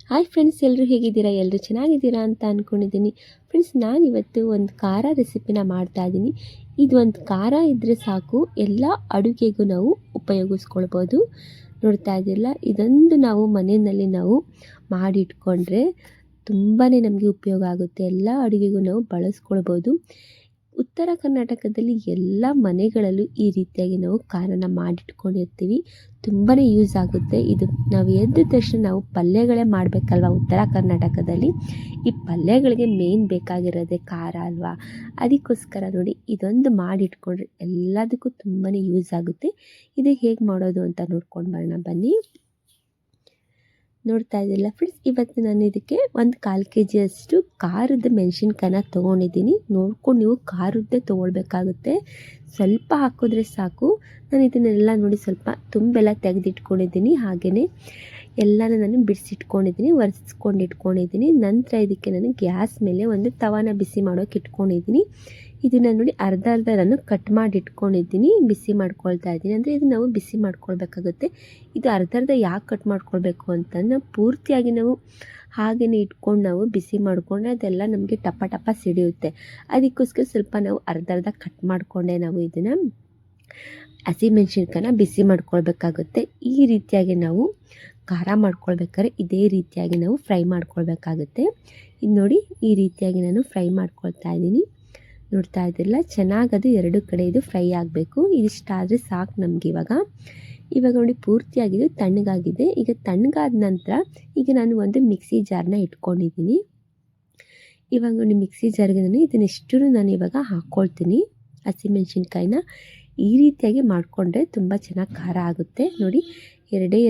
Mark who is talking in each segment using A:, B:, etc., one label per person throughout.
A: Hi friends, ಎಲ್ಲರೂ ಹೇಗಿದ್ದೀರಾ? ಎಲ್ಲರೂ ಚೆನ್ನಾಗಿದ್ದೀರಾ ಅಂತ ಅಂದ್ಕೊಂಡಿದ್ದೀನಿ. ಫ್ರೆಂಡ್ಸ್, ನಾನಿವತ್ತು ಒಂದು ಖಾರ ರೆಸಿಪಿನ ಮಾಡ್ತಾಯಿದ್ದೀನಿ. ಇದು ಒಂದು ಖಾರ ಇದ್ದರೆ ಸಾಕು, ಎಲ್ಲ ಅಡುಗೆಗೂ ನಾವು ಉಪಯೋಗಿಸ್ಕೊಳ್ಬೋದು. ನೋಡ್ತಾ ಇದ್ದಿಲ್ಲ, ಇದೊಂದು ನಾವು ಮನೆಯಲ್ಲಿ ನಾವು ಮಾಡಿಟ್ಕೊಂಡ್ರೆ ತುಂಬಾ ನಮಗೆ ಉಪಯೋಗ ಆಗುತ್ತೆ. ಎಲ್ಲ ಅಡುಗೆಗೂ ನಾವು ಬಳಸ್ಕೊಳ್ಬೋದು. ಉತ್ತರ ಕರ್ನಾಟಕದಲ್ಲಿ ಎಲ್ಲ ಮನೆಗಳಲ್ಲೂ ಈ ರೀತಿಯಾಗಿ ನಾವು ಖಾರನ ಮಾಡಿಟ್ಕೊಂಡಿರ್ತೀವಿ. ತುಂಬಾ ಯೂಸ್ ಆಗುತ್ತೆ. ಇದು ನಾವು ಎದ್ದ ತಕ್ಷಣ ನಾವು ಪಲ್ಯಗಳೇ ಮಾಡಬೇಕಲ್ವ ಉತ್ತರ ಕರ್ನಾಟಕದಲ್ಲಿ. ಈ ಪಲ್ಯಗಳಿಗೆ ಮೇನ್ ಬೇಕಾಗಿರೋದೇ ಖಾರ ಅಲ್ವಾ. ಅದಕ್ಕೋಸ್ಕರ ನೋಡಿ, ಇದೊಂದು ಮಾಡಿಟ್ಕೊಂಡ್ರೆ ಎಲ್ಲದಕ್ಕೂ ತುಂಬಾ ಯೂಸ್ ಆಗುತ್ತೆ. ಇದು ಹೇಗೆ ಮಾಡೋದು ಅಂತ ನೋಡ್ಕೊಂಡು ಬರೋಣ ಬನ್ನಿ. ನೋಡ್ತಾ ಇದ್ದಿಲ್ಲ ಫ್ರೆಂಡ್ಸ್, ಇವತ್ತು ನಾನು ಇದಕ್ಕೆ 1/4 kg ಖಾರದ ಮೆಣಸಿನ್ಕಾಯಿನ ತೊಗೊಂಡಿದ್ದೀನಿ. ನೋಡ್ಕೊಂಡು ನೀವು ಖಾರದ್ದೇ ತೊಗೊಳ್ಬೇಕಾಗುತ್ತೆ. ಸ್ವಲ್ಪ ಹಾಕಿದ್ರೆ ಸಾಕು. ನಾನು ಇದನ್ನೆಲ್ಲ ನೋಡಿ ಸ್ವಲ್ಪ ತುಂಬೆಲ್ಲ ತೆಗೆದಿಟ್ಕೊಂಡಿದ್ದೀನಿ. ಹಾಗೆಯೇ ಎಲ್ಲನೂ ನಾನು ಬಿಡಿಸಿಟ್ಕೊಂಡಿದ್ದೀನಿ, ಒರೆಸ್ಕೊಂಡು ಇಟ್ಕೊಂಡಿದ್ದೀನಿ. ನಂತರ ಇದಕ್ಕೆ ನಾನು ಗ್ಯಾಸ್ ಮೇಲೆ ಒಂದು ತವಾನ ಬಿಸಿ ಮಾಡೋಕೆ ಇಟ್ಕೊಂಡಿದ್ದೀನಿ. ಇದನ್ನು ನೋಡಿ ಅರ್ಧ ನಾನು ಕಟ್ ಮಾಡಿ ಇಟ್ಕೊಂಡಿದ್ದೀನಿ, ಬಿಸಿ ಮಾಡ್ಕೊಳ್ತಾ ಇದ್ದೀನಿ. ಅಂದರೆ ಇದು ನಾವು ಬಿಸಿ ಮಾಡ್ಕೊಳ್ಬೇಕಾಗುತ್ತೆ. ಇದು ಅರ್ಧ ಯಾಕೆ ಕಟ್ ಮಾಡ್ಕೊಳ್ಬೇಕು ಅಂತಂದ್ರೆ, ಪೂರ್ತಿಯಾಗಿ ನಾವು ಹಾಗೆಯೇ ಇಟ್ಕೊಂಡು ನಾವು ಬಿಸಿ ಮಾಡಿಕೊಂಡ್ರೆ ಅದೆಲ್ಲ ನಮಗೆ ಟಪ ಟಪ ಸಿಡಿಯುತ್ತೆ. ಅದಕ್ಕೋಸ್ಕರ ಸ್ವಲ್ಪ ನಾವು ಅರ್ಧ ಕಟ್ ಮಾಡಿಕೊಂಡೆ ನಾವು ಇದನ್ನು ಹಸಿಮೆಣ್ಸಿನ್ಕಾಯಿನ ಬಿಸಿ ಮಾಡ್ಕೊಳ್ಬೇಕಾಗುತ್ತೆ. ಈ ರೀತಿಯಾಗಿ ನಾವು ಖಾರ ಮಾಡ್ಕೊಳ್ಬೇಕಾದ್ರೆ ಇದೇ ರೀತಿಯಾಗಿ ನಾವು ಫ್ರೈ ಮಾಡ್ಕೊಳ್ಬೇಕಾಗುತ್ತೆ. ಇದು ನೋಡಿ, ಈ ರೀತಿಯಾಗಿ ನಾನು ಫ್ರೈ ಮಾಡ್ಕೊಳ್ತಾ ಇದ್ದೀನಿ. ನೋಡ್ತಾ ಇದ್ದಿಲ್ಲ, ಚೆನ್ನಾಗದು ಎರಡು ಕಡೆ ಇದು ಫ್ರೈ ಆಗಬೇಕು. ಇದಿಷ್ಟಾದರೆ ಸಾಕು ನಮಗೆ. ಇವಾಗ ನೋಡಿ ಪೂರ್ತಿಯಾಗಿದ್ದು ತಣ್ಣಗಾಗಿದೆ. ಈಗ ತಣ್ಣಗಾದ ನಂತರ ಈಗ ನಾನು ಒಂದು ಮಿಕ್ಸಿ ಜಾರ್ನ ಇಟ್ಕೊಂಡಿದ್ದೀನಿ. ಇವಾಗ ನೋಡಿ ಮಿಕ್ಸಿ ಜಾರ್ಗೆ ನಾನು ಇದನ್ನೆಷ್ಟು ನಾನು ಇವಾಗ ಹಾಕ್ಕೊಳ್ತೀನಿ. ಹಸಿಮೆಣ್ಸಿನ್ಕಾಯಿನ ಈ ರೀತಿಯಾಗಿ ಮಾಡಿಕೊಂಡ್ರೆ ತುಂಬ ಚೆನ್ನಾಗಿ ಖಾರ ಆಗುತ್ತೆ. ನೋಡಿ,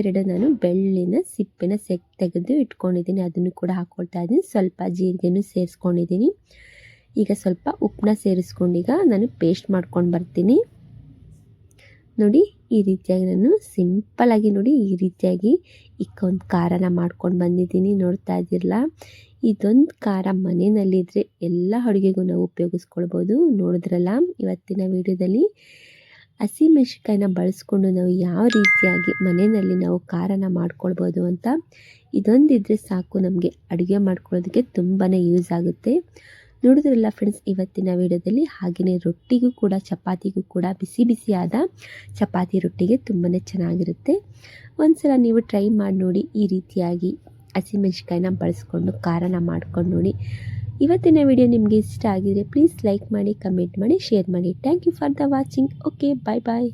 A: ಎರಡು ನಾನು ಬೆಳ್ಳಿನ ಸಿಪ್ಪಿನ ತೆಗೆದು ಇಟ್ಕೊಂಡಿದ್ದೀನಿ. ಅದನ್ನು ಕೂಡ ಹಾಕ್ಕೊಳ್ತಾ ಇದ್ದೀನಿ. ಸ್ವಲ್ಪ ಜೀರಿಗೆನೂ ಸೇರಿಸ್ಕೊಂಡಿದ್ದೀನಿ. ಈಗ ಸ್ವಲ್ಪ ಉಪ್ಪನ್ನ ಸೇರಿಸ್ಕೊಂಡೀಗ ನಾನು ಪೇಸ್ಟ್ ಮಾಡ್ಕೊಂಡು ಬರ್ತೀನಿ. ನೋಡಿ, ಈ ರೀತಿಯಾಗಿ ನಾನು ಸಿಂಪಲ್ಲಾಗಿ ನೋಡಿ ಈ ರೀತಿಯಾಗಿ ಒಂದು ಖಾರನ ಮಾಡ್ಕೊಂಡು ಬಂದಿದ್ದೀನಿ. ನೋಡ್ತಾ ಇದ್ದಿರಲ್ಲ, ಇದೊಂದು ಖಾರ ಮನೆಯಲ್ಲಿದ್ದರೆ ಎಲ್ಲ ಅಡುಗೆಗೂ ನಾವು ಉಪಯೋಗಿಸ್ಕೊಳ್ಬೋದು. ನೋಡಿದ್ರಲ್ಲ ಇವತ್ತಿನ ವಿಡಿಯೋದಲ್ಲಿ ಹಸಿಮೆಣ್ಸಿನ್ಕಾಯಿನ ಬಳಸ್ಕೊಂಡು ನಾವು ಯಾವ ರೀತಿಯಾಗಿ ಮನೆಯಲ್ಲಿ ನಾವು ಖಾರನ ಮಾಡ್ಕೊಳ್ಬೋದು ಅಂತ. ಇದೊಂದಿದ್ರೆ ಸಾಕು, ನಮಗೆ ಅಡುಗೆ ಮಾಡ್ಕೊಳ್ಳೋದಕ್ಕೆ ತುಂಬಾ ಯೂಸ್ ಆಗುತ್ತೆ. ನೋಡಿದ್ರಲ್ಲ ಫ್ರೆಂಡ್ಸ್ ಇವತ್ತಿನ ವಿಡಿಯೋದಲ್ಲಿ. ಹಾಗೆಯೇ ರೊಟ್ಟಿಗೂ ಕೂಡ ಚಪಾತಿಗೂ ಕೂಡ ಬಿಸಿ ಬಿಸಿಯಾದ ಚಪಾತಿ ರೊಟ್ಟಿಗೆ ತುಂಬಾ ಚೆನ್ನಾಗಿರುತ್ತೆ. ಒಂದ್ಸಲ ನೀವು ಟ್ರೈ ಮಾಡಿ ನೋಡಿ, ಈ ರೀತಿಯಾಗಿ ಹಸಿಮೆಣ್ಸಿನ್ಕಾಯಿನ ಬಳಸ್ಕೊಂಡು ಖಾರನ ಮಾಡ್ಕೊಂಡು ನೋಡಿ. ಇವತ್ತಿನ ವಿಡಿಯೋ ನಿಮಗೆ ಇಷ್ಟ ಆಗಿದರೆ ಪ್ಲೀಸ್ ಲೈಕ್ ಮಾಡಿ, ಕಮೆಂಟ್ ಮಾಡಿ, ಶೇರ್ ಮಾಡಿ. Thank you for the watching. Okay, bye bye.